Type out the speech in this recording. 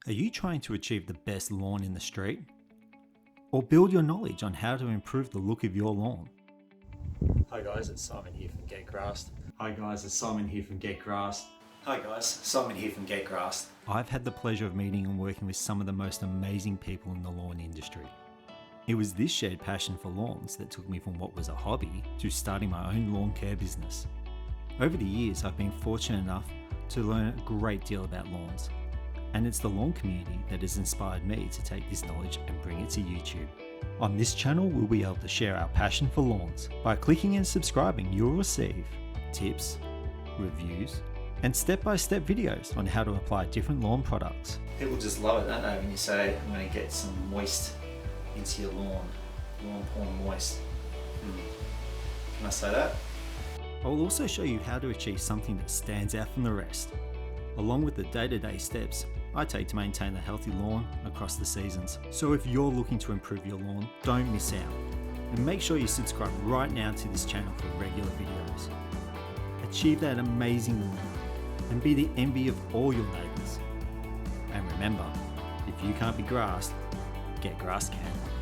Are you trying to achieve the best lawn in the street? Or build your knowledge on how to improve the look of your lawn? Hi guys, it's Simon here from Get Grassed. Hi guys, it's Simon here from Get Grassed. Hi guys, Simon here from Get Grassed. I've had the pleasure of meeting and working with some of the most amazing people in the lawn industry. It was this shared passion for lawns that took me from what was a hobby to starting my own lawn care business. Over the years, I've been fortunate enough to learn a great deal about lawns. And it's the lawn community that has inspired me to take this knowledge and bring it to YouTube. On this channel, we'll be able to share our passion for lawns. By clicking and subscribing, you'll receive tips, reviews, and step-by-step videos on how to apply different lawn products. People just love it, don't they, when you say, I'm going to get some moist into your lawn. Lawn porn moist. Can I say that? I will also show you how to achieve something that stands out from the rest, along with the day-to-day steps I take to maintain a healthy lawn across the seasons. So if you're looking to improve your lawn, don't miss out. And make sure you subscribe right now to this channel for regular videos. Achieve that amazing lawn and be the envy of all your neighbours. And remember, if you can't be grassed, Get Grass can.